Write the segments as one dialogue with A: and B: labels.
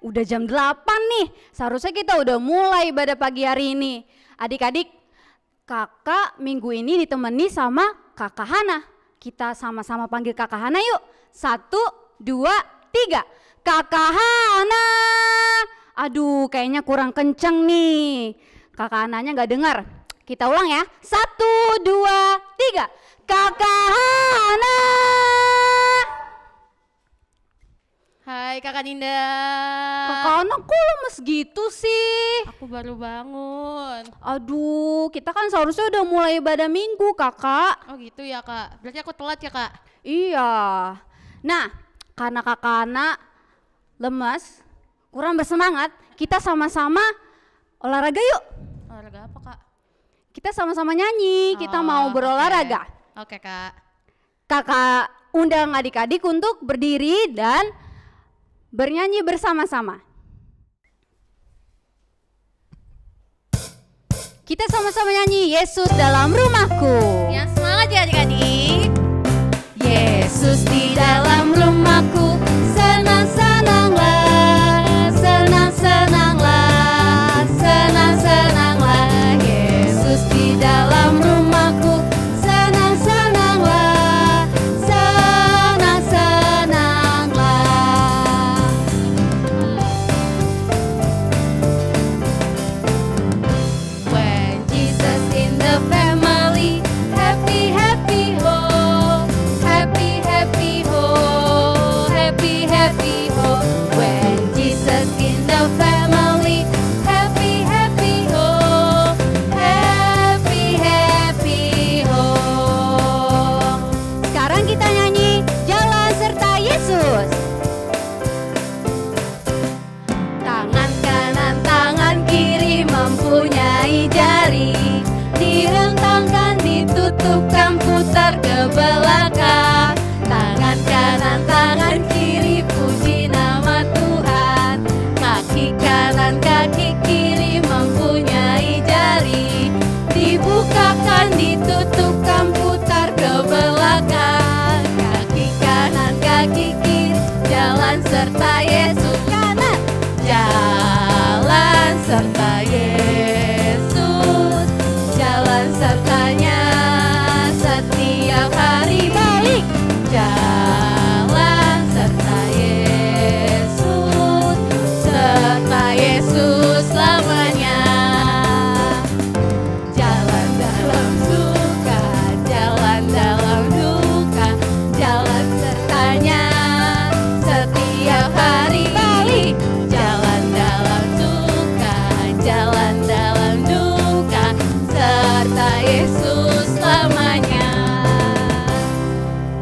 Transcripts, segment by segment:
A: Udah jam 8 nih, seharusnya kita udah mulai ibadah pagi hari ini. Adik-adik, kakak minggu ini ditemani sama kakak Hana. Kita sama-sama panggil kakak Hana yuk. 1, 2, 3. Kakak Hana. Aduh, kayaknya kurang kenceng nih. Kakak Hananya gak dengar. Kita ulang ya. 1, 2, 3. Kakak Hana.
B: Hai Kakak Ninda.
A: Kakak Hana kok lemes gitu sih?
B: Aku baru bangun.
A: Aduh, kita kan seharusnya udah mulai ibadah minggu, Kakak.
B: Oh gitu ya Kak, berarti aku telat ya Kak?
A: Iya. Nah, karena Kakak Hana lemes, kurang bersemangat, kita sama-sama olahraga yuk.
B: Olahraga apa Kak?
A: Kita sama-sama nyanyi, kita mau berolahraga.
B: Oke Kak.
A: Kakak undang adik-adik untuk berdiri dan bernyanyi bersama-sama. Kita sama-sama nyanyi Yesus dalam rumahku.
B: Yang semangat ya adik-adik.
A: Yesus di dalam rumahku, senang-senanglah, senang-senanglah, senang-senanglah. Yesus di dalam rumahku, senang-senanglah, senang-senanglah. When Jesus in the family, happy, happy, ho, happy, happy, ho, happy, happy, ho. When Jesus in the family, happy, happy, ho, happy, happy, ho. Sekarang kita nyanyi Jalan Serta Yesus. Tangan kanan, tangan kiri mempunyai jari, direntangkan, ditutupkan, putar ke belakang. Tangan kanan, tangan kiri, puji nama Tuhan. Kaki kanan, kaki kiri mempunyai jari, dibukakan, ditutupkan, putar ke belakang. Kaki kanan, kaki kiri, jalan serta Yesus. Kanan, jalan serta Yesus, jalan sertanya setiap hari. Balik, jalan serta Yesus, serta Yesus selamanya. Jalan dalam suka, jalan dalam duka, jalan sertanya setiap hari. Balik, jalan dalam suka, jalan dalam duka, serta Yesus selamanya.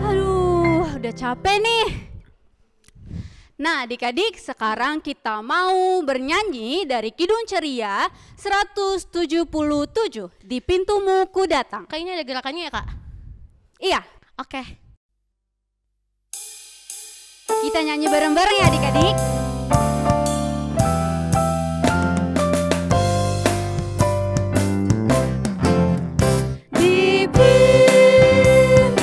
A: Aduh, udah capek nih. Nah adik-adik, sekarang kita mau bernyanyi dari Kidung Ceria 177, Di Pintumu Ku Datang.
B: Kak ini ada gerakannya ya Kak?
A: Iya,
B: Oke.
A: kita nyanyi bareng-bareng ya adik-adik. Di pintumu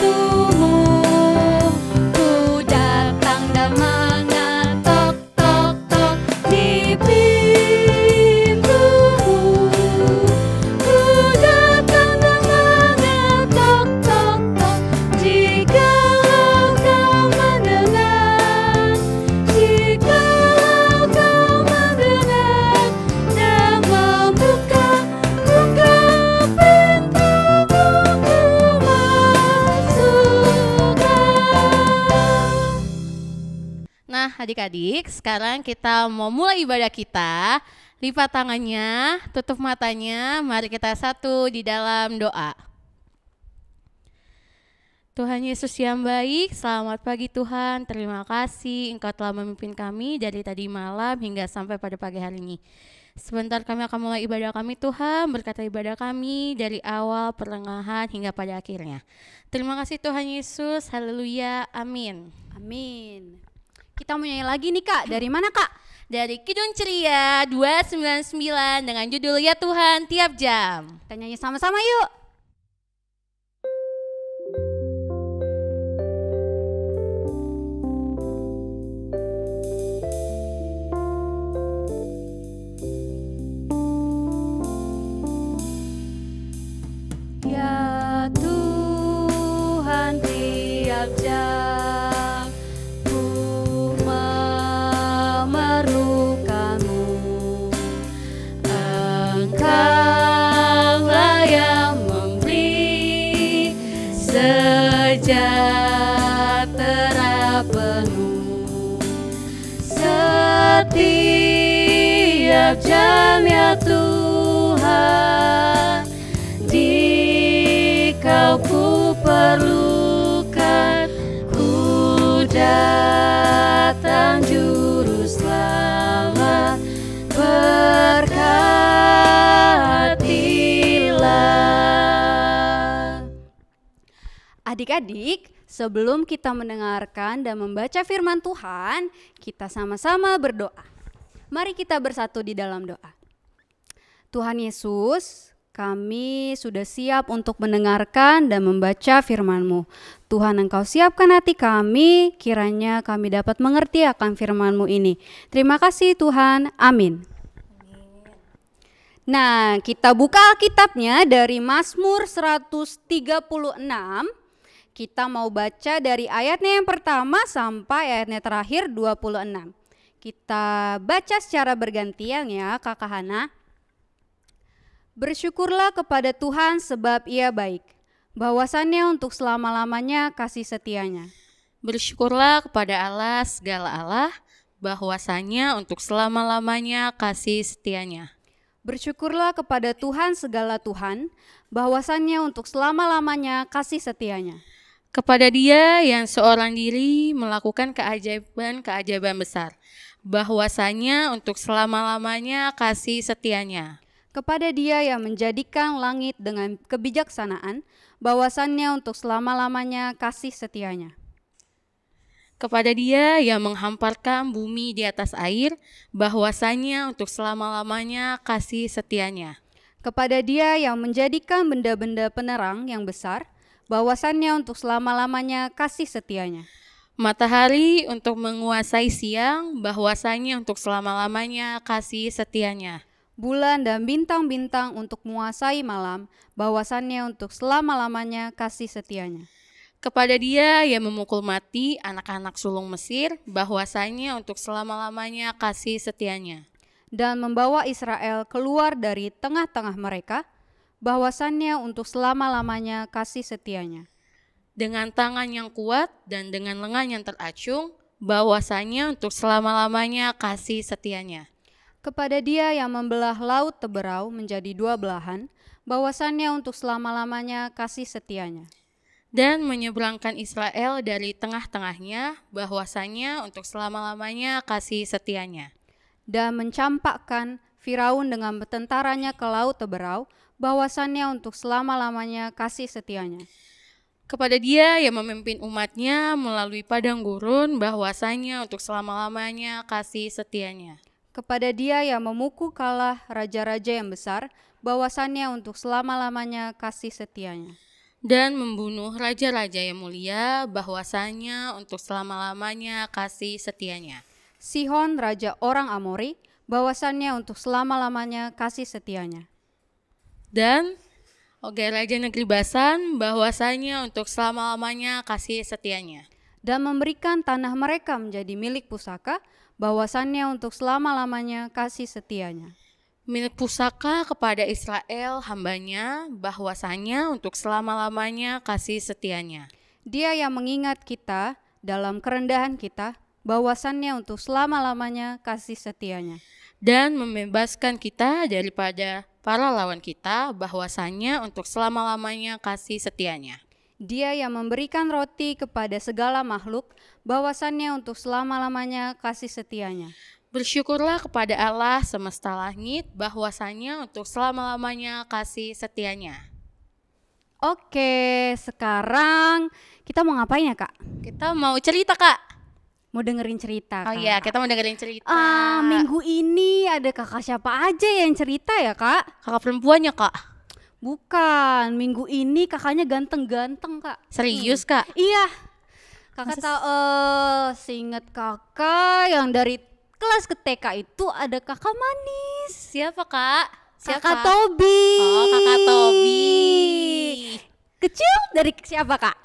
A: ku datang dan mengetok, tok, tok. Di pintumu ku datang dan
B: adik-adik, sekarang kita mau mulai ibadah kita. Lipat tangannya, tutup matanya, mari kita satu di dalam doa. Tuhan Yesus yang baik, selamat pagi Tuhan. Terima kasih Engkau telah memimpin kami dari tadi malam hingga sampai pada pagi hari ini. Sebentar kami akan mulai ibadah kami Tuhan, berkati ibadah kami dari awal, pertengahan hingga pada akhirnya. Terima kasih Tuhan Yesus, haleluya, amin.
A: Amin. Kita mau nyanyi lagi nih Kak, dari mana Kak?
B: Dari Kidung Ceria 299 dengan judul Ya Tuhan Tiap Jam.
A: Kita nyanyi sama-sama yuk. Ya Tuhan tiap jam ku memerlukanmu, Engkaulah yang memberi sejahtera penuh setiap jam ya Tuhan. Kau ku perlukan, ku datang juru selamat, berkatilah. Adik-adik, sebelum kita mendengarkan dan membaca firman Tuhan, kita sama-sama berdoa. Mari kita bersatu di dalam doa. Tuhan Yesus, kami sudah siap untuk mendengarkan dan membaca firman-Mu. Tuhan, Engkau siapkan hati kami, kiranya kami dapat mengerti akan firman-Mu ini. Terima kasih Tuhan, amin. Nah, kita buka Alkitabnya dari Mazmur 136. Kita mau baca dari ayatnya yang pertama sampai ayatnya terakhir 26. Kita baca secara bergantian ya Kakak Hana. Bersyukurlah kepada Tuhan sebab Ia baik, bahwasannya untuk selama-lamanya kasih setianya.
B: Bersyukurlah kepada Allah segala Allah, bahwasannya untuk selama-lamanya kasih setianya.
A: Bersyukurlah kepada Tuhan segala Tuhan, bahwasannya untuk selama-lamanya kasih setianya.
B: Kepada Dia yang seorang diri melakukan keajaiban-keajaiban besar, bahwasanya untuk selama-lamanya kasih setianya.
A: Kepada Dia yang menjadikan langit dengan kebijaksanaan, bahwasannya untuk selama-lamanya kasih setianya.
B: Kepada Dia yang menghamparkan bumi di atas air, bahwasanya untuk selama-lamanya kasih setianya.
A: Kepada Dia yang menjadikan benda-benda penerang yang besar, bahwasannya untuk selama-lamanya kasih setianya.
B: Matahari untuk menguasai siang, bahwasanya untuk selama-lamanya kasih setianya.
A: Bulan dan bintang-bintang untuk menguasai malam, bahwasannya untuk selama-lamanya kasih setianya.
B: Kepada Dia yang memukul mati anak-anak sulung Mesir, bahwasanya untuk selama-lamanya kasih setianya.
A: Dan membawa Israel keluar dari tengah-tengah mereka, bahwasannya untuk selama-lamanya kasih setianya.
B: Dengan tangan yang kuat dan dengan lengan yang teracung, bahwasanya untuk selama-lamanya kasih setianya.
A: Kepada Dia yang membelah laut Teberau menjadi dua belahan, bahwasannya untuk selama-lamanya kasih setianya.
B: Dan menyeberangkan Israel dari tengah-tengahnya, bahwasanya untuk selama-lamanya kasih setianya.
A: Dan mencampakkan Firaun dengan tentaranya ke laut Teberau, bahwasannya untuk selama-lamanya kasih setianya.
B: Kepada Dia yang memimpin umatnya melalui padang gurun, bahwasanya untuk selama-lamanya kasih setianya.
A: Kepada Dia yang memukul kalah raja-raja yang besar, bahwasannya untuk selama-lamanya kasih setianya.
B: Dan membunuh raja-raja yang mulia, bahwasanya untuk selama-lamanya kasih setianya.
A: Sihon raja orang Amori, bahwasannya untuk selama-lamanya kasih setianya.
B: Dan Oge raja negeri Basan, bahwasanya untuk selama-lamanya kasih setianya.
A: Dan memberikan tanah mereka menjadi milik pusaka, bahwasannya untuk selama-lamanya kasih setianya.
B: Milik pusaka kepada Israel hambanya, bahwasanya untuk selama-lamanya kasih setianya.
A: Dia yang mengingat kita dalam kerendahan kita, bahwasannya untuk selama-lamanya kasih setianya.
B: Dan membebaskan kita daripada para lawan kita, bahwasannya untuk selama-lamanya kasih setianya.
A: Dia yang memberikan roti kepada segala makhluk, bahwasannya untuk selama-lamanya kasih setianya.
B: Bersyukurlah kepada Allah semesta langit, bahwasannya untuk selama-lamanya kasih setianya.
A: Oke, sekarang kita mau ngapain ya, Kak?
B: Kita mau cerita, Kak.
A: Mau dengerin cerita,
B: Oh
A: Kak?
B: iya, kita mau dengerin cerita.
A: Minggu ini ada kakak siapa aja yang cerita ya, Kak?
B: Kakak perempuannya, Kak.
A: Bukan, minggu ini kakaknya ganteng-ganteng, Kak.
B: Serius, Kak?
A: Iya. Kakak tahu, seinget kakak yang dari kelas ke TK itu ada kakak manis.
B: Siapa, Kak? Siapa?
A: Kakak Tobi.
B: Oh, Kakak Tobi.
A: Kecil dari siapa, Kak?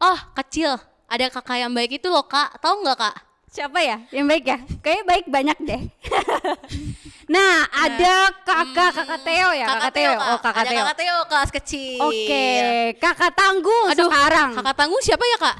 B: Oh, kecil. Ada kakak yang baik itu loh, Kak. Tahu nggak, Kak?
A: Siapa ya? Yang baik ya? Kayaknya baik banyak deh. Nah, ada kakak Theo ya? Kakak Theo.
B: Kak.
A: Oh, kakak
B: Ada
A: Theo.
B: Kakak Theo kelas kecil.
A: Oke, kakak tangguh
B: Aduh,
A: sekarang.
B: Kakak tangguh siapa ya, Kak?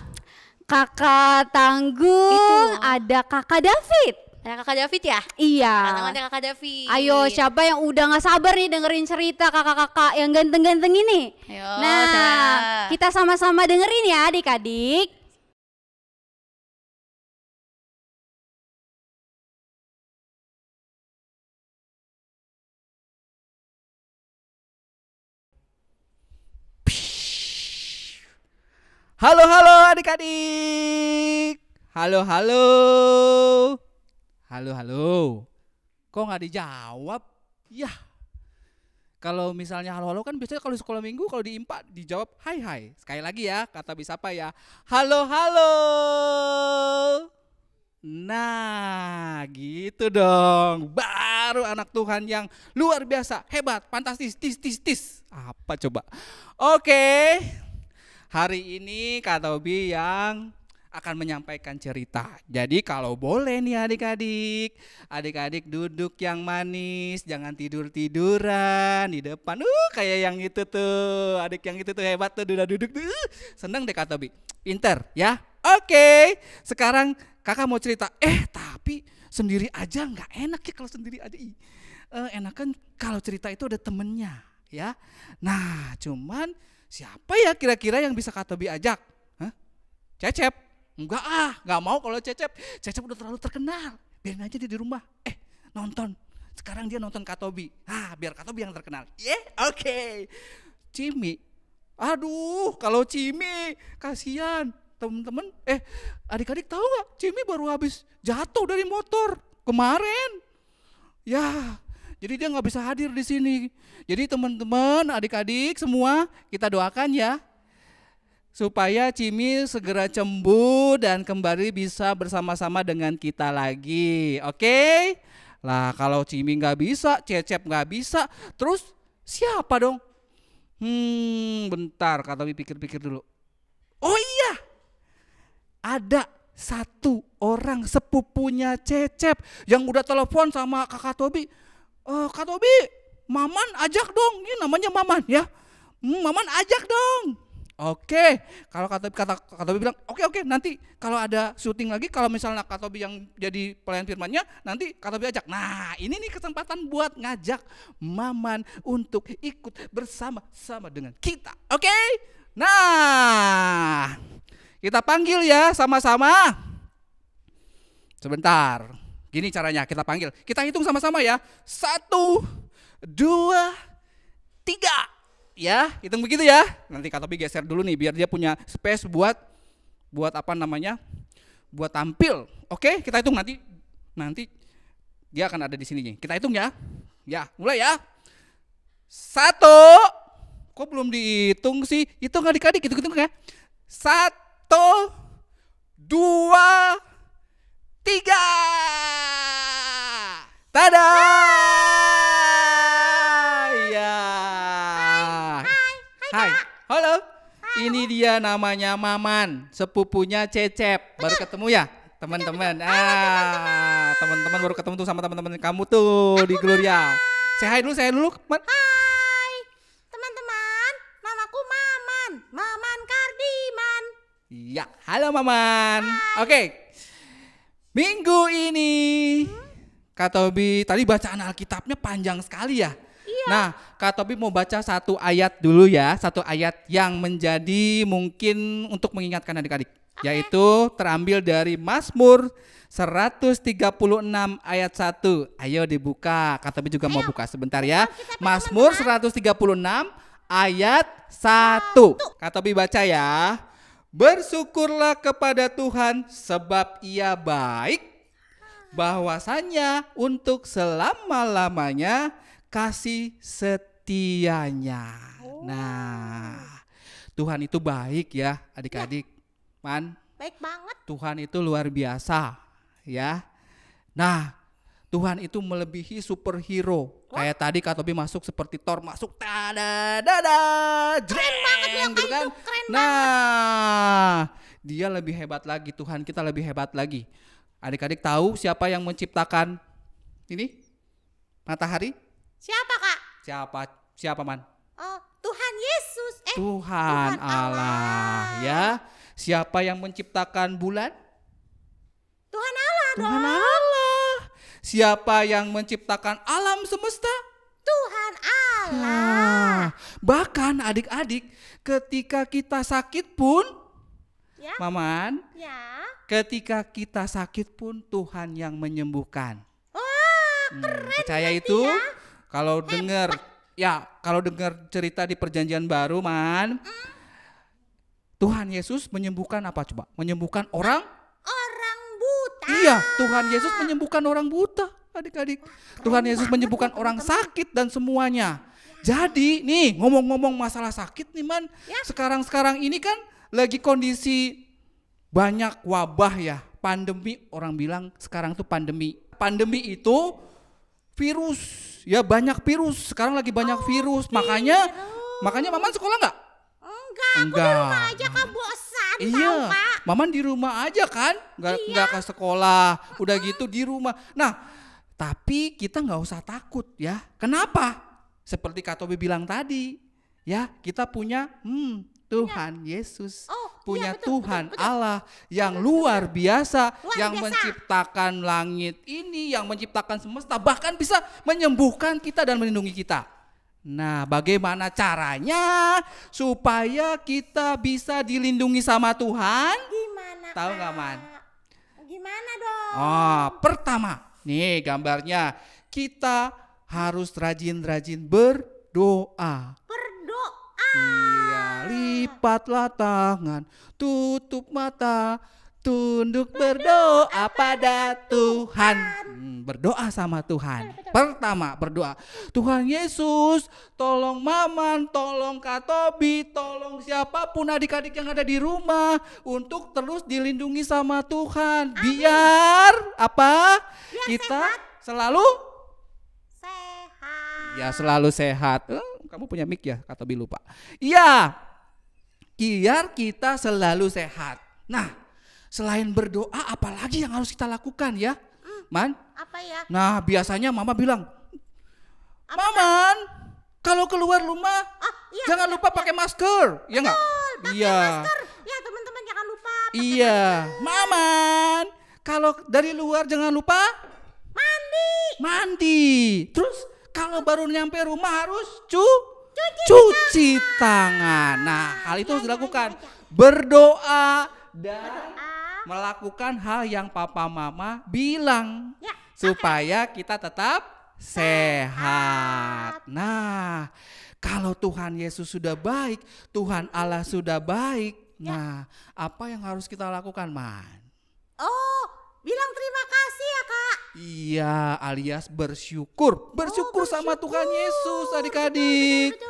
A: Kakak tangguh
B: Itu.
A: ada kakak David.
B: Ada Kakak David ya?
A: Iya.
B: Ada Kakak David.
A: Ayo, siapa yang udah gak sabar nih dengerin cerita kakak-kakak yang ganteng-ganteng ini?
B: Ayo,
A: Nah,
B: saya.
A: kita sama-sama dengerin ya adik-adik.
C: Halo halo adik-adik. Halo halo. Halo halo. Kok nggak dijawab? Yah. Kalau misalnya halo halo kan biasanya kalau di sekolah minggu kalau di IMPA dijawab hai hai. Sekali lagi ya, kata bisa apa ya? Halo halo. Nah, gitu dong. Baru anak Tuhan yang luar biasa, hebat, fantastis, tis. Apa coba? Oke. Hari ini Kak Tobi yang akan menyampaikan cerita. Jadi kalau boleh nih adik-adik duduk yang manis, jangan tidur-tiduran di depan. Kayak yang itu tuh, adik yang itu tuh hebat tuh, udah duduk tuh. Seneng deh Kak Tobi, pinter ya. Oke, sekarang kakak mau cerita. Tapi sendiri aja nggak enak ya kalau sendiri aja. Enakan kalau cerita itu ada temennya ya. Nah, cuman siapa ya kira-kira yang bisa Kak Tobi ajak? Cecep? Enggak mau kalau Cecep. Cecep udah terlalu terkenal. Biarin aja dia di rumah. Nonton. Sekarang dia nonton Kak Tobi. Biar Kak Tobi yang terkenal. Oke. Cimi. Aduh, kalau Cimi kasihan. Temen-temen, adik-adik tahu nggak? Cimi baru habis jatuh dari motor kemarin. Ya. Jadi dia nggak bisa hadir di sini. Jadi teman-teman, adik-adik semua kita doakan ya, supaya Cimi segera sembuh dan kembali bisa bersama-sama dengan kita lagi. Oke? Lah kalau Cimi nggak bisa, Cecep nggak bisa, terus siapa dong? Bentar, Kak Tobi pikir-pikir dulu. Oh iya, ada satu orang sepupunya Cecep yang udah telepon sama Kakak Tobi. Kak Tobi, Maman ajak dong, ini namanya Maman ya. Maman ajak dong. Oke, kalau Kak Tobi bilang oke, nanti kalau ada syuting lagi, kalau misalnya Kak Tobi yang jadi pelayan firmannya, nanti Kak Tobi ajak. Nah, ini nih kesempatan buat ngajak Maman untuk ikut bersama-sama dengan kita. Oke? Nah, kita panggil ya sama-sama. Sebentar. Gini caranya kita panggil. Kita hitung sama-sama ya. 1, 2, 3. Ya, hitung begitu ya. Nanti Kak Tobi geser dulu nih biar dia punya space buat apa namanya? Buat tampil. Oke, kita hitung nanti dia akan ada di sini nih. Kita hitung ya. Ya, mulai ya. 1. Kok belum dihitung sih? Hitung adik-adik, hitung ya. 1, 2, 3. Tada! Ya. Hai. Halo. Ini dia namanya Maman, sepupunya Cecep. Baru ketemu ya, teman-teman. Teman-teman baru ketemu tuh sama teman-teman kamu tuh di Gloria. Say hi dulu.
D: Hai, teman-teman. Namaku Maman Kardiman.
C: Iya, halo Maman. Oke. Minggu ini Kak Tobi tadi bacaan Alkitabnya panjang sekali ya. Nah, Kak Tobi mau baca satu ayat dulu ya, satu ayat yang menjadi mungkin untuk mengingatkan adik-adik. Yaitu terambil dari Mazmur 136 ayat 1. Ayo dibuka, Kak Tobi juga mau buka sebentar ya. Mazmur 136 ayat 1. Kak Tobi baca ya. Bersyukurlah kepada Tuhan sebab Ia baik, bahwasanya untuk selama-lamanya kasih setianya. Nah, Tuhan itu baik ya adik-adik. Man,
D: Baik banget.
C: Tuhan itu luar biasa ya. Nah, Tuhan itu melebihi superhero. Kayak tadi Kak Tobi masuk seperti Thor, masuk tada dada jreng gitu kan. Nah, dia lebih hebat lagi, Tuhan kita lebih hebat lagi. Adik-adik tahu siapa yang menciptakan ini? Matahari?
D: Siapa, Kak?
C: Siapa Man?
D: Oh, Tuhan Yesus.
C: Tuhan Allah ya. Siapa yang menciptakan bulan?
D: Tuhan Allah dong.
C: Tuhan Allah. Siapa yang menciptakan alam semesta?
D: Tuhan Allah.
C: Nah, bahkan adik-adik ketika kita sakit pun,
D: Ya.
C: Maman,
D: Ya.
C: ketika kita sakit pun Tuhan yang menyembuhkan.
D: Wah,
C: Percaya itu? Kalau dengar cerita di Perjanjian Baru, Man, Tuhan Yesus menyembuhkan apa coba? Menyembuhkan orang
D: buta.
C: Iya, Tuhan Yesus menyembuhkan orang buta, adik-adik. Tuhan Yesus menyembuhkan orang sakit dan semuanya. Jadi nih ngomong-ngomong masalah sakit nih Man, sekarang ini kan lagi kondisi banyak wabah ya, pandemi, orang bilang sekarang tuh pandemi. Pandemi itu virus, ya banyak virus, sekarang lagi banyak virus, makanya Maman sekolah nggak?
D: Enggak, aku di rumah aja, Kak, bosan
C: Iya,
D: tahu, Kak.
C: Maman di rumah aja kan, nggak ke sekolah, udah gitu di rumah. Nah, tapi kita nggak usah takut ya. Kenapa? Seperti Kak Tobi bilang tadi, ya kita punya Tuhan Yesus, punya Tuhan Allah yang luar biasa, yang menciptakan langit ini, yang menciptakan semesta, bahkan bisa menyembuhkan kita dan melindungi kita. Nah, bagaimana caranya supaya kita bisa dilindungi sama Tuhan?
D: Gimana,
C: Tahu
D: Kak?
C: nggak, Man?
D: Gimana dong?
C: Oh, pertama, nih gambarnya, kita harus rajin-rajin berdoa.
D: Berdoa.
C: Iya, lipatlah tangan, tutup mata, tunduk berdoa pada Tuhan. Berdoa sama Tuhan. Pertama berdoa, Tuhan Yesus tolong Maman, tolong Kak Tobi, tolong siapapun adik-adik yang ada di rumah untuk terus dilindungi sama Tuhan. Biar apa? Kita selalu
D: Sehat.
C: ya selalu sehat. Kamu punya mic ya? Kak Tobi lupa. Iya, biar kita selalu sehat. Nah, selain berdoa, apalagi yang harus kita lakukan ya, Man?
D: Apa ya?
C: Nah, biasanya Mama bilang, Maman, kalau keluar rumah, jangan lupa pakai masker, ya nggak? Iya.
D: Masker. Ya, teman-teman jangan lupa.
C: Iya, Maman, kalau dari luar jangan lupa mandi. Terus kalau baru nyampe rumah harus cuci tangan. Nah, hal itu harus dilakukan. Berdoa dan melakukan hal yang papa mama bilang supaya kita tetap sehat. Nah, kalau Tuhan Yesus sudah baik, Tuhan Allah sudah baik. Nah, apa yang harus kita lakukan, Man?
D: Oh, bilang terima kasih ya, Kak.
C: Iya, alias bersyukur. Bersyukur sama Tuhan Yesus, adik-adik.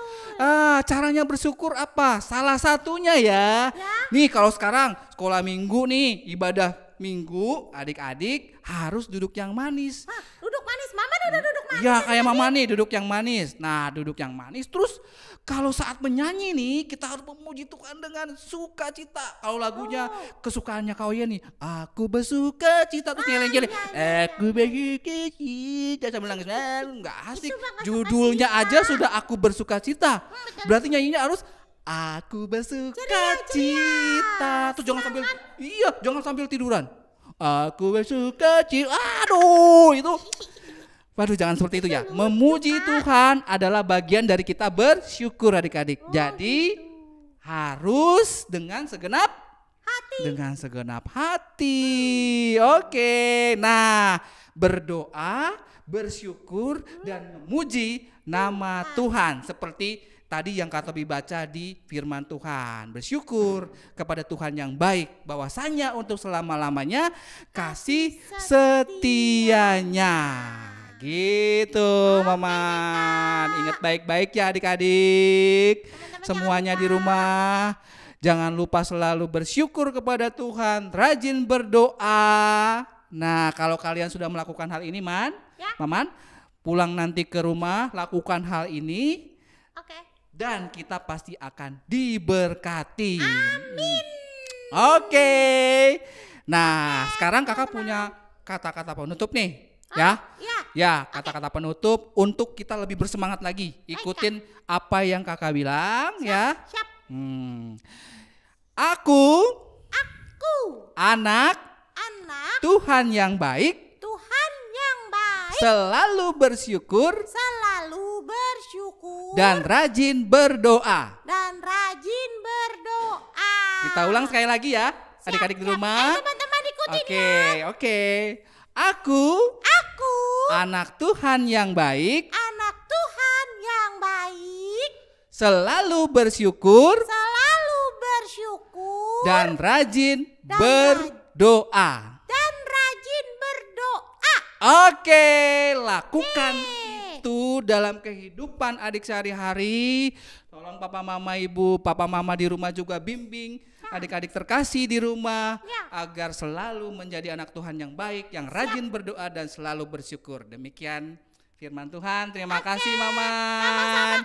C: Caranya bersyukur apa? Salah satunya ya. Nih kalau sekarang sekolah minggu nih, ibadah minggu, adik-adik harus duduk yang manis.
D: Duduk manis, Mama udah duduk manis.
C: Ya kayak Mama nih duduk yang manis. Nah, duduk yang manis. Terus kalau saat menyanyi nih, kita harus memuji Tuhan dengan sukacita. Kalau lagunya kesukaannya Kak Oyen nih, aku bersukacita, terus ngeleng-ngeleng, aku bersukacita sambil nangis. Nggak asik. Judulnya aja sudah aku bersukacita. Berarti nyanyinya harus aku bersukacita. Terus jangan sambil jangan sambil tiduran. Aku bersuka cita. Aduh, itu. Waduh, jangan seperti itu ya. Memuji Tuhan adalah bagian dari kita bersyukur adik-adik. Jadi harus dengan segenap hati. Oke. Nah, berdoa, bersyukur dan memuji nama Tuhan seperti tadi yang Kak Tobi baca di firman Tuhan. Bersyukur kepada Tuhan yang baik, bahwasanya untuk selama-lamanya kasih setianya. Gitu, Maman. Ingat baik-baik ya adik-adik. Semuanya di rumah. Jangan lupa selalu bersyukur kepada Tuhan, rajin berdoa. Nah, kalau kalian sudah melakukan hal ini, Maman, pulang nanti ke rumah, lakukan hal ini.
D: Oke.
C: Dan kita pasti akan diberkati. Amin. Oke. Nah, sekarang kakak punya kata-kata penutup nih. Ya, kata-kata penutup untuk kita lebih bersemangat lagi. Ikutin apa yang kakak bilang ya.
D: Siap.
C: Aku anak Tuhan yang baik, selalu bersyukur dan rajin berdoa. Kita ulang sekali lagi ya, adik-adik di rumah.
D: Teman-teman ikutin ya.
C: Oke. Aku anak Tuhan yang baik, selalu bersyukur dan rajin berdoa. Oke, lakukan itu dalam kehidupan adik sehari-hari. Tolong papa mama ibu, papa mama di rumah juga bimbing adik-adik terkasih di rumah agar selalu menjadi anak Tuhan yang baik, yang rajin berdoa dan selalu bersyukur. Demikian firman Tuhan. Terima kasih Maman.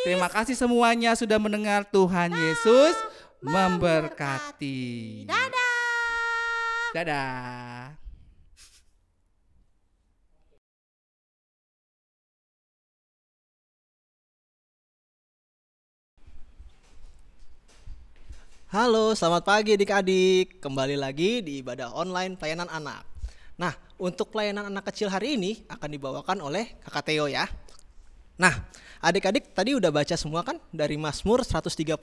C: Terima kasih semuanya sudah mendengar. Tuhan Yesus memberkati. Dadah.
E: Halo, selamat pagi adik-adik. Kembali lagi di ibadah online pelayanan anak. Nah, untuk pelayanan anak kecil hari ini akan dibawakan oleh Kakak Theo ya. Nah, adik-adik tadi udah baca semua kan dari Mazmur 136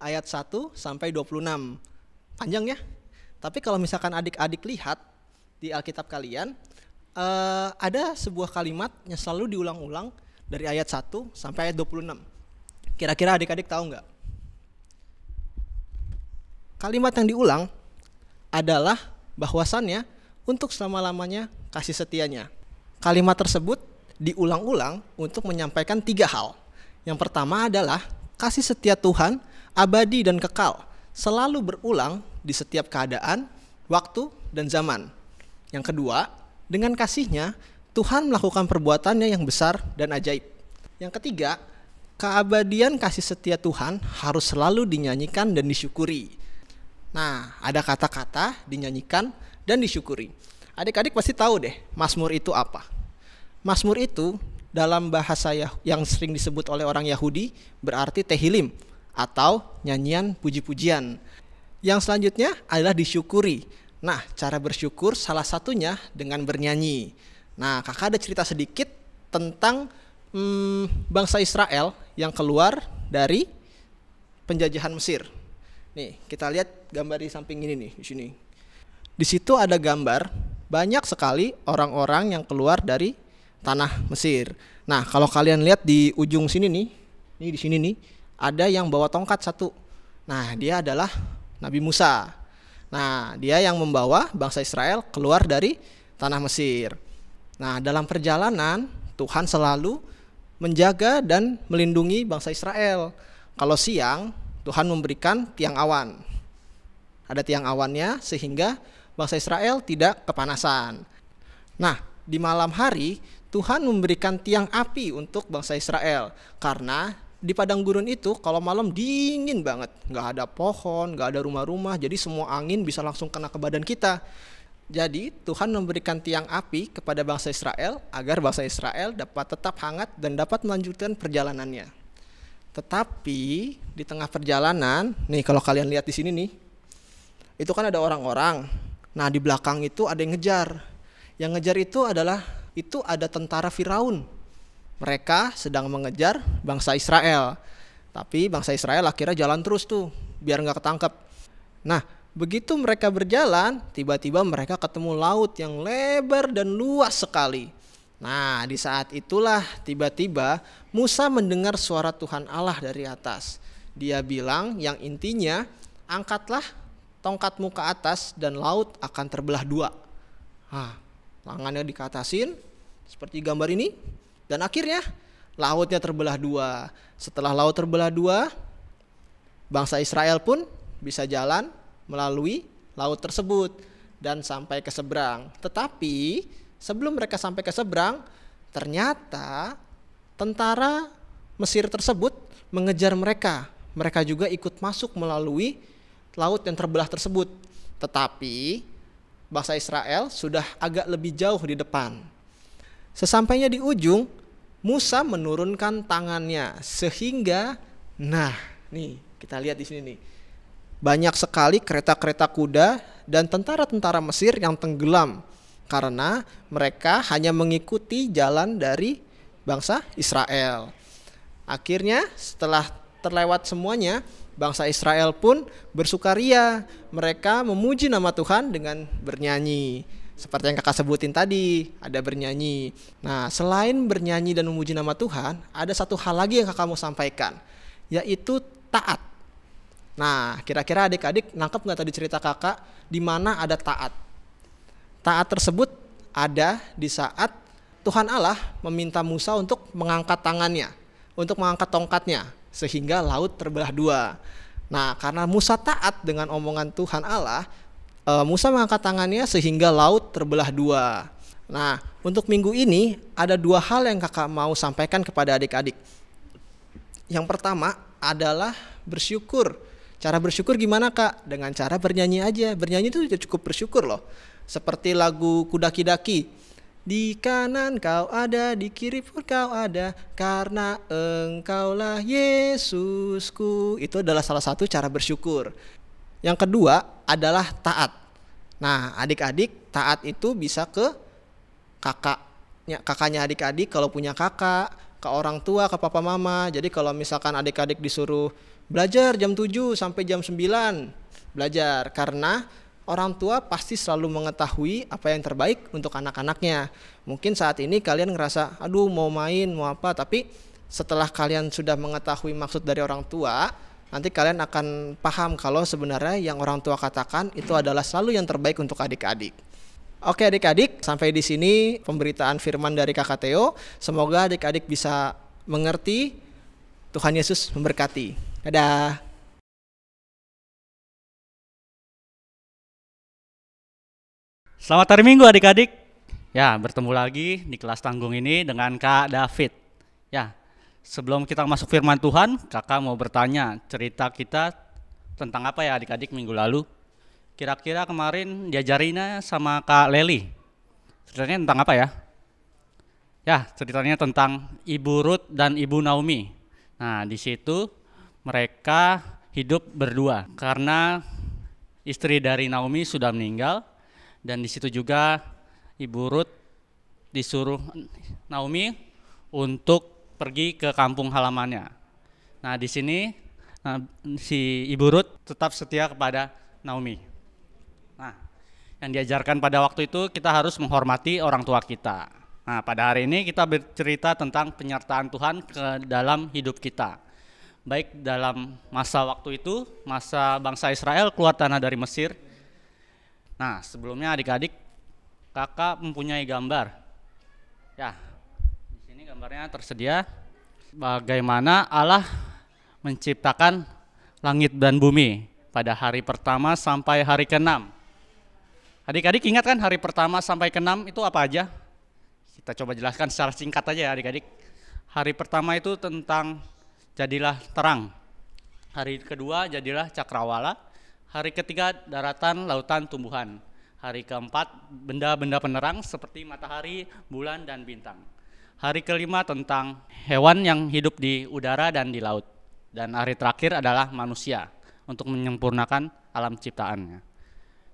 E: ayat 1 sampai 26. Panjang ya. Tapi kalau misalkan adik-adik lihat di Alkitab kalian, ada sebuah kalimat yang selalu diulang-ulang dari ayat 1 sampai ayat 26. Kira-kira adik-adik tahu nggak? Kalimat yang diulang adalah bahwasannya untuk selama-lamanya kasih setianya. Kalimat tersebut diulang-ulang untuk menyampaikan 3 hal. Yang pertama adalah kasih setia Tuhan abadi dan kekal, selalu berulang di setiap keadaan, waktu, dan zaman. Yang kedua, dengan kasihnya Tuhan melakukan perbuatannya yang besar dan ajaib. Yang ketiga, keabadian kasih setia Tuhan harus selalu dinyanyikan dan disyukuri. Nah, ada kata-kata dinyanyikan dan disyukuri. Adik-adik pasti tahu deh, Mazmur itu apa. Mazmur itu dalam bahasa yang sering disebut oleh orang Yahudi berarti Tehillim atau nyanyian puji-pujian. Yang selanjutnya adalah disyukuri. Nah, cara bersyukur salah satunya dengan bernyanyi. Nah, kakak ada cerita sedikit tentang bangsa Israel yang keluar dari penjajahan Mesir. Nih, kita lihat gambar di samping ini nih, di sini. Di situ ada gambar banyak sekali orang-orang yang keluar dari tanah Mesir. Nah, kalau kalian lihat di ujung sini nih di sini nih, ada yang bawa tongkat satu. Nah, dia adalah Nabi Musa. Nah, dia yang membawa bangsa Israel keluar dari tanah Mesir. Nah, dalam perjalanan Tuhan selalu menjaga dan melindungi bangsa Israel. Kalau siang Tuhan memberikan tiang awan. Ada tiang awannya sehingga bangsa Israel tidak kepanasan. Nah, di malam hari Tuhan memberikan tiang api untuk bangsa Israel. Karena di padang gurun itu kalau malam dingin banget. Gak ada pohon, gak ada rumah-rumah. Jadi semua angin bisa langsung kena ke badan kita. Jadi Tuhan memberikan tiang api kepada bangsa Israel agar bangsa Israel dapat tetap hangat dan dapat melanjutkan perjalanannya. Tetapi di tengah perjalanan, nih kalau kalian lihat di sini nih, itu kan ada orang-orang. Nah, di belakang itu ada yang ngejar. Yang ngejar itu ada tentara Firaun. Mereka sedang mengejar bangsa Israel. Tapi bangsa Israel akhirnya jalan terus tuh biar nggak ketangkep. Nah, begitu mereka berjalan, tiba-tiba mereka ketemu laut yang lebar dan luas sekali. Nah, di saat itulah tiba-tiba Musa mendengar suara Tuhan Allah dari atas. Dia bilang yang intinya, angkatlah tongkatmu ke atas dan laut akan terbelah dua. Nah, tangannya dikatasin seperti gambar ini, dan akhirnya lautnya terbelah dua. Setelah laut terbelah dua, bangsa Israel pun bisa jalan melalui laut tersebut dan sampai ke seberang. Tetapi sebelum mereka sampai ke seberang, ternyata tentara Mesir tersebut mengejar mereka. Mereka juga ikut masuk melalui laut yang terbelah tersebut. Tetapi bangsa Israel sudah agak lebih jauh di depan. Sesampainya di ujung, Musa menurunkan tangannya sehingga, nah nih kita lihat di sini nih, banyak sekali kereta-kereta kuda dan tentara-tentara Mesir yang tenggelam karena mereka hanya mengikuti jalan dari bangsa Israel. Akhirnya setelah terlewat semuanya, bangsa Israel pun bersukaria. Mereka memuji nama Tuhan dengan bernyanyi. Seperti yang kakak sebutin tadi, ada bernyanyi. Nah, selain bernyanyi dan memuji nama Tuhan, ada satu hal lagi yang kakak mau sampaikan, yaitu taat. Nah, kira-kira adik-adik nangkep gak tadi cerita kakak di mana ada taat? Taat tersebut ada di saat Tuhan Allah meminta Musa untuk mengangkat tangannya, untuk mengangkat tongkatnya, sehingga laut terbelah dua. Nah, karena Musa taat dengan omongan Tuhan Allah, Musa mengangkat tangannya sehingga laut terbelah dua. Nah, untuk minggu ini ada dua hal yang kakak mau sampaikan kepada adik-adik. Yang pertama adalah bersyukur. Cara bersyukur gimana kak? Dengan cara bernyanyi aja. Bernyanyi itu sudah cukup bersyukur loh. Seperti lagu Kudaki-daki. Di kanan kau ada, di kiri pun kau ada, karena engkaulah Yesusku. Itu adalah salah satu cara bersyukur. Yang kedua adalah taat. Nah, adik-adik taat itu bisa ke kakaknya adik-adik kalau punya kakak, ke orang tua, ke papa mama. Jadi kalau misalkan adik-adik disuruh belajar jam 7 sampai jam 9, belajar. Karena orang tua pasti selalu mengetahui apa yang terbaik untuk anak-anaknya. Mungkin saat ini kalian ngerasa, aduh mau main, mau apa. Tapi setelah kalian sudah mengetahui maksud dari orang tua, nanti kalian akan paham kalau sebenarnya yang orang tua katakan itu adalah selalu yang terbaik untuk adik-adik. Oke adik-adik, sampai di sini pemberitaan firman dari Kakak Theo. Semoga adik-adik bisa mengerti. Tuhan Yesus memberkati. Dadah.
F: Selamat hari Minggu adik-adik. Ya, bertemu lagi di kelas tanggung ini dengan Kak David. Ya, sebelum kita masuk firman Tuhan, kakak mau bertanya, cerita kita tentang apa ya adik-adik minggu lalu? Kira-kira kemarin diajarinnya sama Kak Leli. Ceritanya tentang apa ya? Ya, ceritanya tentang Ibu Ruth dan Ibu Naomi. Nah, di situ mereka hidup berdua karena istri dari Naomi sudah meninggal. Dan di situ juga Ibu Ruth disuruh Naomi untuk pergi ke kampung halamannya. Nah, di sini si Ibu Ruth tetap setia kepada Naomi. Nah, yang diajarkan pada waktu itu kita harus menghormati orang tua kita. Nah, pada hari ini kita bercerita tentang penyertaan Tuhan ke dalam hidup kita. Baik dalam masa waktu itu, masa bangsa Israel keluar tanah dari Mesir. Nah, sebelumnya adik-adik, kakak mempunyai gambar. Ya, di sini gambarnya tersedia bagaimana Allah menciptakan langit dan bumi pada hari pertama sampai hari ke-6. Adik-adik ingat kan hari pertama sampai ke-6 itu apa aja? Kita coba jelaskan secara singkat aja ya adik-adik. Hari pertama itu tentang jadilah terang. Hari kedua jadilah cakrawala. Hari ketiga daratan, lautan, tumbuhan. Hari keempat benda-benda penerang seperti matahari, bulan, dan bintang. Hari kelima tentang hewan yang hidup di udara dan di laut. Dan hari terakhir adalah manusia untuk menyempurnakan alam ciptaannya.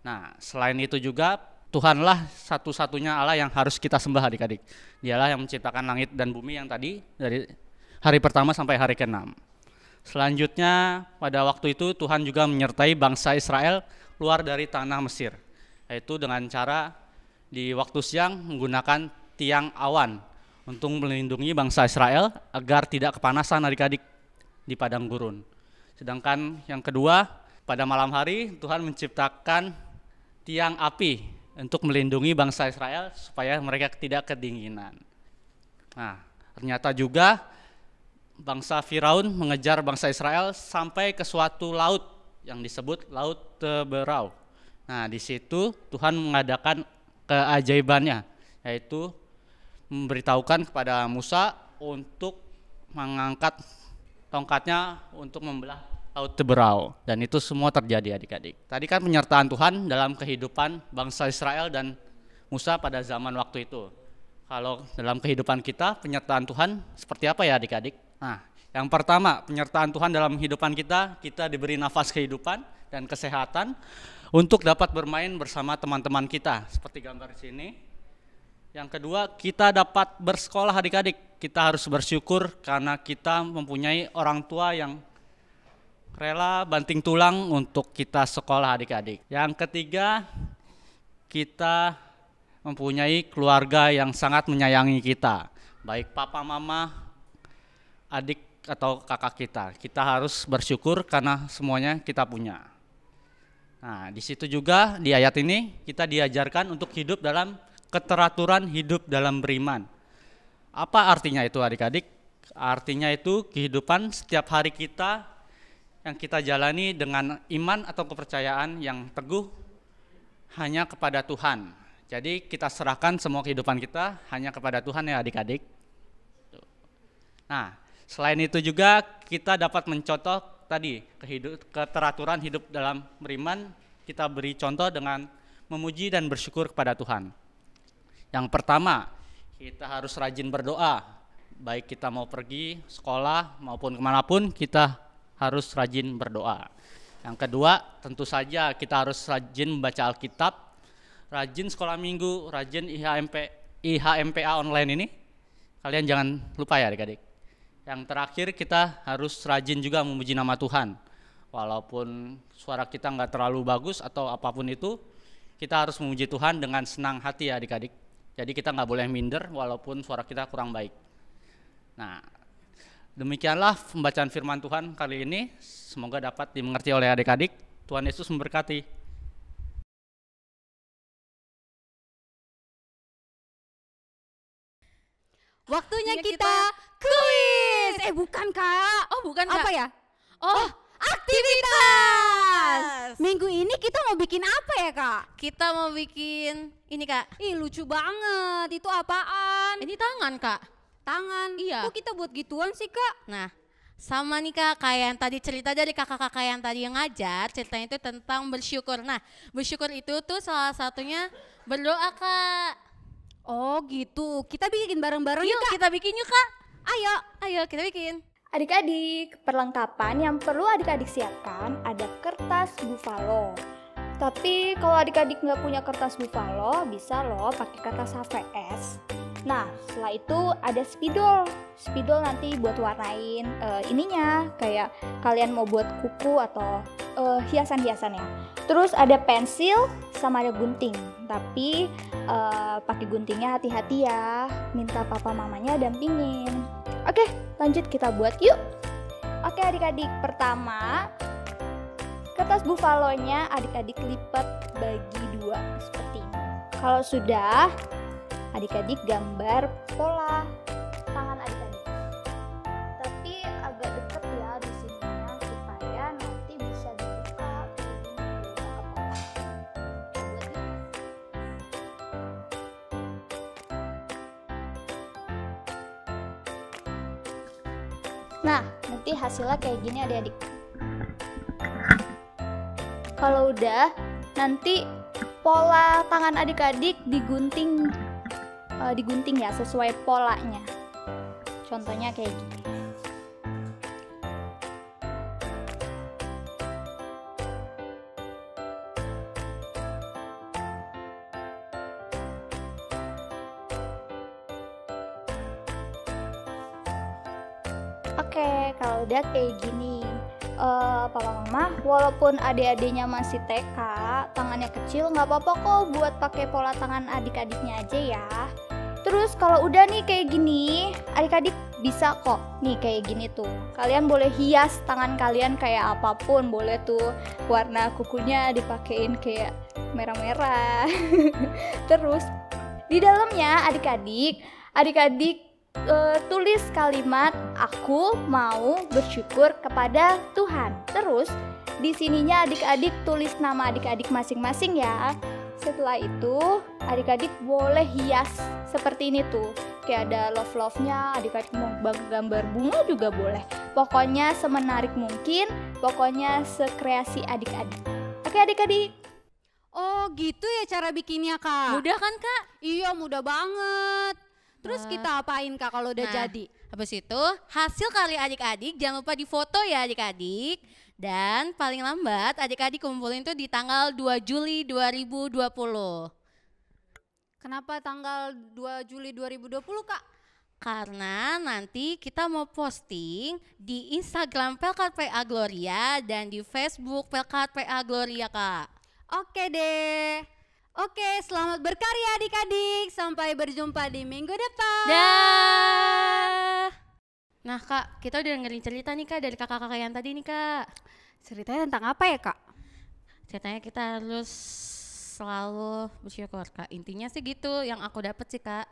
F: Nah, selain itu juga Tuhanlah satu-satunya Allah yang harus kita sembah adik-adik. Dialah yang menciptakan langit dan bumi yang tadi dari hari pertama sampai hari ke-6. Selanjutnya pada waktu itu Tuhan juga menyertai bangsa Israel keluar dari tanah Mesir. Yaitu dengan cara di waktu siang menggunakan tiang awan untuk melindungi bangsa Israel agar tidak kepanasan adik-adik di padang gurun. Sedangkan yang kedua, pada malam hari Tuhan menciptakan tiang api untuk melindungi bangsa Israel supaya mereka tidak kedinginan. Nah, ternyata juga bangsa Firaun mengejar bangsa Israel sampai ke suatu laut yang disebut Laut Teberau. Nah, di situ Tuhan mengadakan keajaibannya, yaitu memberitahukan kepada Musa untuk mengangkat tongkatnya untuk membelah Laut Teberau, dan itu semua terjadi adik-adik. Tadi kan penyertaan Tuhan dalam kehidupan bangsa Israel dan Musa pada zaman waktu itu. Kalau dalam kehidupan kita, penyertaan Tuhan seperti apa ya adik-adik? Nah, yang pertama, penyertaan Tuhan dalam kehidupan kita diberi nafas kehidupan dan kesehatan untuk dapat bermain bersama teman-teman kita, seperti gambar di sini. Yang kedua, kita dapat bersekolah adik-adik. Kita harus bersyukur karena kita mempunyai orang tua yang rela banting tulang untuk kita sekolah adik-adik. Yang ketiga, kita mempunyai keluarga yang sangat menyayangi kita, baik papa, mama, adik atau kakak kita. Kita harus bersyukur karena semuanya kita punya. Nah, di situ juga di ayat ini kita diajarkan untuk hidup dalam keteraturan hidup dalam beriman. Apa artinya itu adik-adik? Artinya itu kehidupan setiap hari kita yang kita jalani dengan iman atau kepercayaan yang teguh hanya kepada Tuhan. Jadi kita serahkan semua kehidupan kita hanya kepada Tuhan ya adik-adik. Nah, selain itu juga kita dapat mencontoh tadi keteraturan hidup dalam beriman. Kita beri contoh dengan memuji dan bersyukur kepada Tuhan. Yang pertama, kita harus rajin berdoa. Baik kita mau pergi sekolah maupun kemanapun, kita harus rajin berdoa. Yang kedua, tentu saja kita harus rajin membaca Alkitab, rajin sekolah minggu, rajin IHMPA online ini. Kalian jangan lupa ya adik-adik. Yang terakhir, kita harus rajin juga memuji nama Tuhan. Walaupun suara kita nggak terlalu bagus atau apapun itu, kita harus memuji Tuhan dengan senang hati ya adik-adik. Jadi kita nggak boleh minder walaupun suara kita kurang baik. Nah, demikianlah pembacaan firman Tuhan kali ini. Semoga dapat dimengerti oleh adik-adik. Tuhan Yesus memberkati.
A: Waktunya kita kuis. Bukan Kak.
B: Oh, bukan Kak.
A: Apa ya?
B: Oh,
A: aktivitas. Minggu ini kita mau bikin apa ya Kak?
B: kita mau bikin ini Kak.
A: Ih lucu banget. Itu apaan?
B: Ini tangan Kak.
A: Tangan.
B: Iya.
A: Kok kita buat gituan sih Kak?
B: Nah, sama nih Kak, kayak yang tadi cerita dari kakak-kakak yang tadi yang ngajar, ceritanya itu tentang bersyukur. Nah, bersyukur itu tuh salah satunya berdoa Kak.
A: Oh gitu. Kita bikin bareng-bareng yuk
B: Yuk
A: Kak.
B: kita bikin yuk Kak.
A: Ayo.
B: Kita bikin.
D: Adik-adik, perlengkapan yang perlu adik-adik siapkan ada kertas buffalo. Tapi kalau adik-adik nggak punya kertas buffalo, bisa loh pakai kertas HVS. Nah, setelah itu ada spidol. Spidol nanti buat warnain ininya, kayak kalian mau buat kuku atau hiasan-hiasannya. Terus ada pensil sama ada gunting. Tapi pakai guntingnya hati-hati ya. Minta papa mamanya dampingin. Oke, lanjut kita buat yuk. Oke adik-adik, pertama kertas buffalo-nya adik-adik lipat bagi 2 seperti ini. Kalau sudah, adik-adik gambar pola tangan adik-adik. Tapi agak dekat ya di sininya supaya nanti bisa dibuka ke pola. Buat yuk. Nah, nanti hasilnya kayak gini adik-adik. Kalau udah, nanti pola tangan adik-adik digunting ya sesuai polanya. Contohnya kayak gini. Oke, kalau udah kayak gini, Papa Mama, walaupun adik-adiknya masih TK, tangannya kecil, nggak apa-apa kok buat pakai pola tangan adik-adiknya aja ya. Terus kalau udah nih kayak gini, adik-adik bisa kok nih kayak gini tuh. Kalian boleh hias tangan kalian kayak apapun, boleh tuh warna kukunya dipakein kayak merah-merah. Terus di dalamnya adik-adik tulis kalimat aku mau bersyukur kepada Tuhan. Terus di sininya adik-adik tulis nama adik-adik masing-masing ya. Setelah itu adik-adik boleh hias seperti ini tuh. Kayak ada love-love-nya, adik-adik mau gambar bunga juga boleh. Pokoknya semenarik mungkin, pokoknya sekreasi adik-adik. Oke adik-adik.
A: Oh gitu ya cara bikinnya Kak?
B: Mudah kan Kak?
A: Iya mudah banget. Terus
B: Wah.
A: kita apain Kak kalau udah jadi?
B: Habis itu hasil karya adik-adik jangan lupa difoto ya adik-adik. Dan paling lambat adik-adik kumpulin tuh di tanggal 2 Juli 2020.
A: Kenapa tanggal 2 Juli 2020 Kak?
B: Karena nanti kita mau posting di Instagram Pelkat PA Gloria dan di Facebook Pelkat PA Gloria Kak.
A: Oke deh. Oke, selamat berkarya adik-adik. Sampai berjumpa di minggu depan.
B: Dah. Nah Kak, kita udah dengerin cerita nih Kak dari kakak-kakak yang tadi nih Kak.
A: Ceritanya tentang apa ya Kak?
B: Ceritanya kita harus selalu bersyukur Kak. Intinya sih gitu yang aku dapet sih Kak.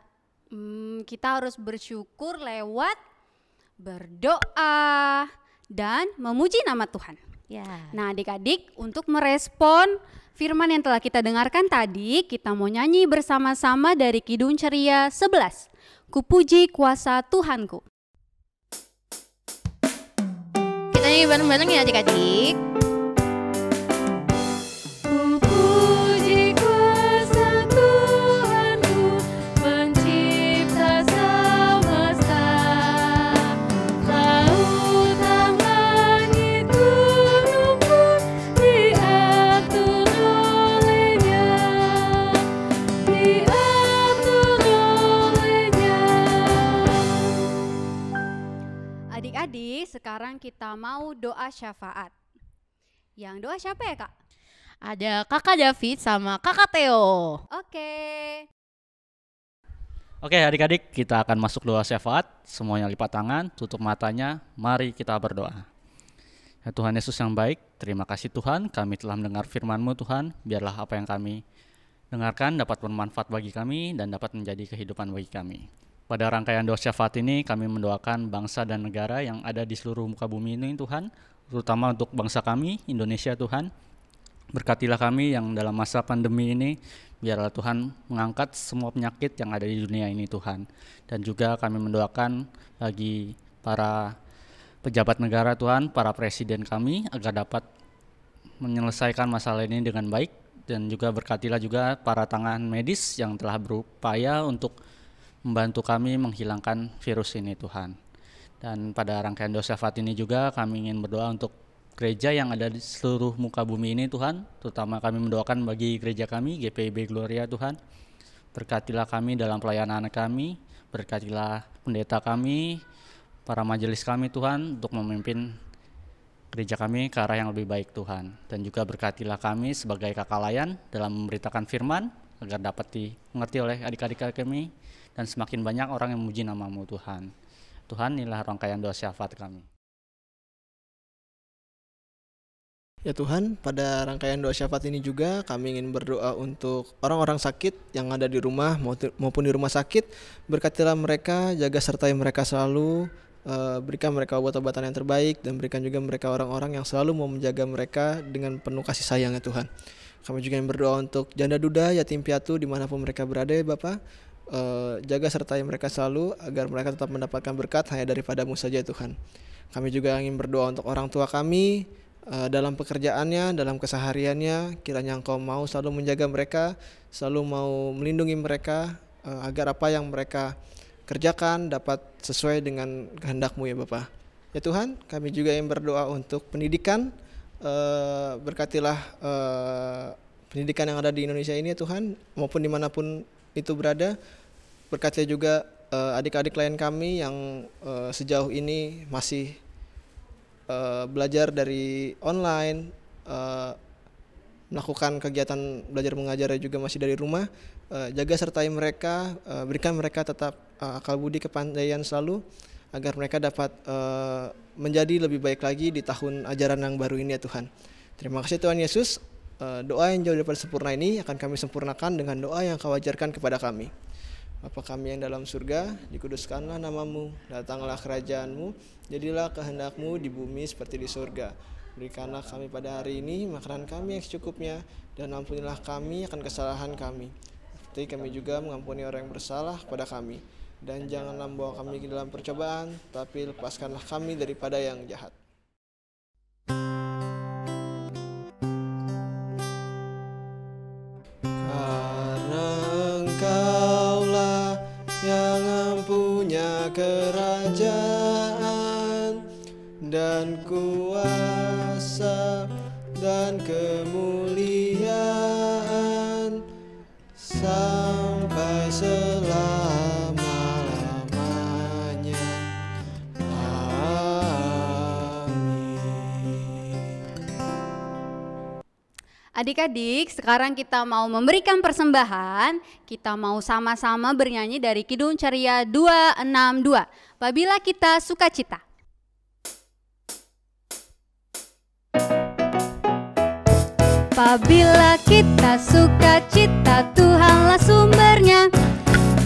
A: Kita harus bersyukur lewat berdoa dan memuji nama Tuhan.
B: Ya.
A: Nah adik-adik untuk merespon firman yang telah kita dengarkan tadi, kita mau nyanyi bersama-sama dari Kidung Ceria 11. Kupuji kuasa Tuhanku.
B: Kita nyanyi bareng-bareng ya adik-adik. Kupuji kuasa Tuhanku, pencipta semesta, lautan langit gunung pun diatur olehnya, diatur olehnya.
A: Adik-adik, sekarang kita mau doa syafaat. Yang doa siapa ya Kak?
B: Ada kakak David sama kakak Theo.
A: Oke.
F: Oke adik-adik, kita akan masuk doa syafaat. Semuanya lipat tangan, tutup matanya. Mari kita berdoa. Ya Tuhan Yesus yang baik, terima kasih Tuhan, kami telah mendengar firman-Mu Tuhan. Biarlah apa yang kami dengarkan dapat bermanfaat bagi kami dan dapat menjadi kehidupan bagi kami. Pada rangkaian doa syafaat ini kami mendoakan bangsa dan negara yang ada di seluruh muka bumi ini Tuhan, terutama untuk bangsa kami, Indonesia Tuhan. Berkatilah kami yang dalam masa pandemi ini, biarlah Tuhan mengangkat semua penyakit yang ada di dunia ini Tuhan. Dan juga kami mendoakan bagi para pejabat negara Tuhan, para presiden kami agar dapat menyelesaikan masalah ini dengan baik. Dan juga berkatilah juga para tangan medis yang telah berupaya untuk membantu kami menghilangkan virus ini Tuhan. Dan pada rangkaian doa syafaat ini juga kami ingin berdoa untuk gereja yang ada di seluruh muka bumi ini Tuhan. Terutama kami mendoakan bagi gereja kami, GPIB Gloria Tuhan. Berkatilah kami dalam pelayanan kami, berkatilah pendeta kami, para majelis kami Tuhan untuk memimpin gereja kami ke arah yang lebih baik Tuhan. Dan juga berkatilah kami sebagai kakak layan dalam memberitakan firman agar dapat dimengerti oleh adik-adik kami dan semakin banyak orang yang memuji nama-Mu Tuhan. Tuhan, inilah rangkaian doa syafaat kami.
E: Ya Tuhan, pada rangkaian doa syafaat ini juga kami ingin berdoa untuk orang-orang sakit yang ada di rumah maupun di rumah sakit. Berkatilah mereka, jaga sertai mereka selalu, berikan mereka obat-obatan yang terbaik, dan berikan juga mereka orang-orang yang selalu mau menjaga mereka dengan penuh kasih sayang ya Tuhan. Kami juga ingin berdoa untuk janda duda, yatim piatu dimanapun mereka berada ya Bapa. Jaga sertai mereka selalu agar mereka tetap mendapatkan berkat hanya daripada-Mu saja Tuhan. Kami juga ingin berdoa untuk orang tua kami dalam pekerjaannya, dalam kesehariannya. Kiranya Engkau mau selalu menjaga mereka, selalu mau melindungi mereka agar apa yang mereka kerjakan dapat sesuai dengan kehendak-Mu ya Bapa. Ya Tuhan, kami juga ingin berdoa untuk pendidikan. Berkatilah pendidikan yang ada di Indonesia ini ya Tuhan, maupun dimanapun itu berada. Berkatilah juga adik-adik klien kami yang sejauh ini masih belajar dari online, melakukan kegiatan belajar mengajar juga masih dari rumah. Jaga sertai mereka, berikan mereka tetap akal budi kepandaian selalu agar mereka dapat menjadi lebih baik lagi di tahun ajaran yang baru ini ya Tuhan. Terima kasih Tuhan Yesus. Doa yang jauh daripada sempurna ini akan kami sempurnakan dengan doa yang Kau ajarkan kepada kami. Bapa kami yang dalam surga, dikuduskanlah namamu, datanglah kerajaanmu, jadilah kehendakmu di bumi seperti di surga. Berikanlah kami pada hari ini makanan kami yang secukupnya, dan ampunilah kami akan kesalahan kami, seperti kami juga mengampuni orang yang bersalah kepada kami. Dan janganlah membawa kami ke dalam percobaan, tapi lepaskanlah kami daripada yang jahat. Karena Engkaulah yang punya kerajaan dan kuasa dan kemuliaan sampai selama-lamanya. Amin.
A: Adik-adik, sekarang kita mau memberikan persembahan. Kita mau sama-sama bernyanyi dari Kidung Ceria 262. Apabila kita sukacita. Apabila kita sukacita, Tuhanlah sumbernya.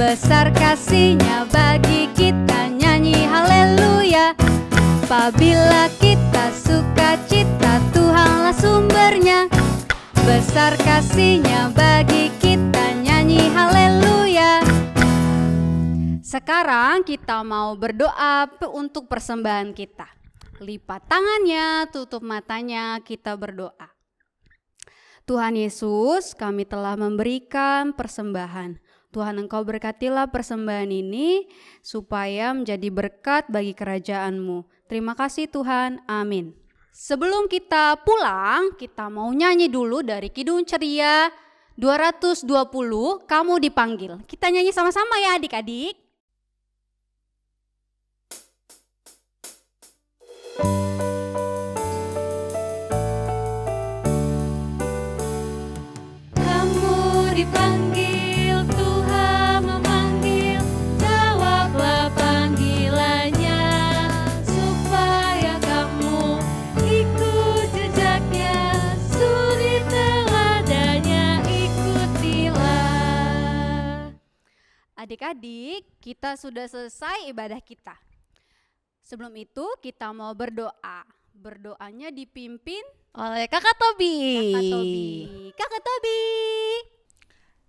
A: Besar kasih-Nya bagi kita, nyanyi haleluya. Apabila kita sukacita, Tuhanlah sumbernya. Besar kasih-Nya bagi kita, nyanyi haleluya. Sekarang kita mau berdoa untuk persembahan kita. Lipat tangannya, tutup matanya, kita berdoa. Tuhan Yesus, kami telah memberikan persembahan. Tuhan, Engkau berkatilah persembahan ini supaya menjadi berkat bagi kerajaan-Mu. Terima kasih Tuhan, amin. Sebelum kita pulang, kita mau nyanyi dulu dari Kidung Ceria 220, Kamu Dipanggil. Kita nyanyi sama-sama ya adik-adik.
B: Dipanggil, Tuhan memanggil, jawablah panggilannya, supaya kamu ikut jejaknya, suri teladannya, ikutilah. Adik-adik, kita sudah selesai ibadah kita. Sebelum itu kita mau berdoa. Berdoanya dipimpin oleh Kakak Tobi. Kakak Tobi.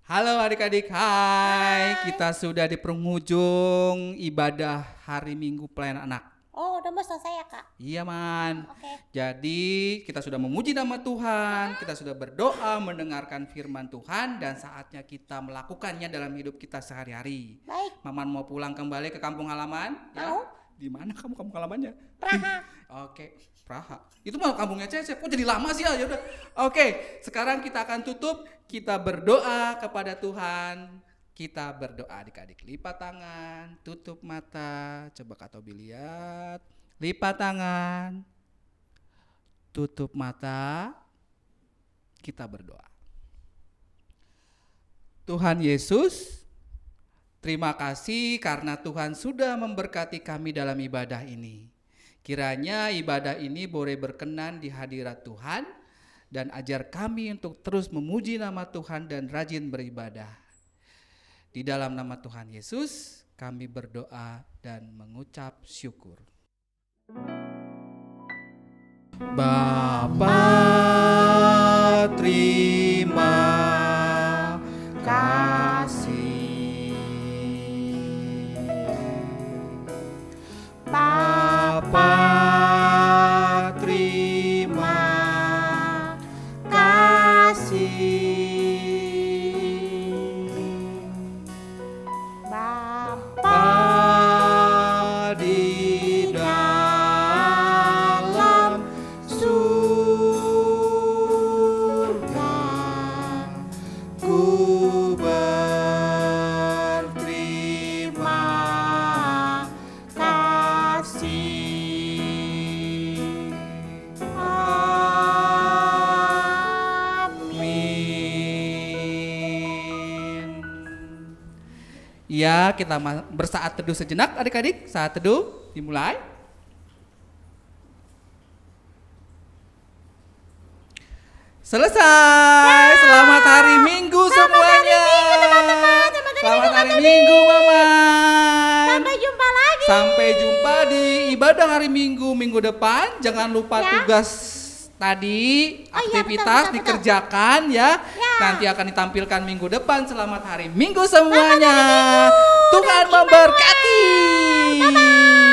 C: Halo adik-adik, hai. Kita sudah di penghujung ibadah hari Minggu Pelayanan Anak.
G: Oh, udah mau selesai ya, Kak?
C: Iya, Man.
G: Oke.
C: Jadi kita sudah memuji nama Tuhan, kita sudah berdoa, mendengarkan firman Tuhan, dan saatnya kita melakukannya dalam hidup kita sehari-hari.
G: Baik.
C: Maman mau pulang kembali ke kampung halaman?
G: Mau.
C: Ya? Di mana kamu kampung halamannya?
G: Praha.
C: Oke, Praha. Itu mah kampungnya Cecep. Kok jadi lama sih ya? Udah. Oke, sekarang kita akan tutup. Kita berdoa kepada Tuhan. Kita berdoa adik-adik. Lipat tangan, tutup mata. Coba Kak Tobi lihat. Lipat tangan, tutup mata. Kita berdoa. Tuhan Yesus, terima kasih karena Tuhan sudah memberkati kami dalam ibadah ini. Kiranya ibadah ini boleh berkenan di hadirat Tuhan dan ajar kami untuk terus memuji nama Tuhan dan rajin beribadah. Di dalam nama Tuhan Yesus kami berdoa dan mengucap syukur. Bapa, terima kasih. Bapa, terima kasih. Bapa di dalam surga, Ya, kita bersaat teduh sejenak adik-adik. Saat teduh dimulai. Selesai. Selamat hari Minggu semuanya. Selamat hari Minggu, Mama.
B: Sampai jumpa lagi.
C: Sampai jumpa di ibadah hari Minggu minggu depan. Jangan lupa tugas tadi, aktivitas
B: betul.
C: dikerjakan ya. Nanti akan ditampilkan minggu depan. Selamat hari Minggu semuanya. Tuhan memberkati.
B: Bye-bye.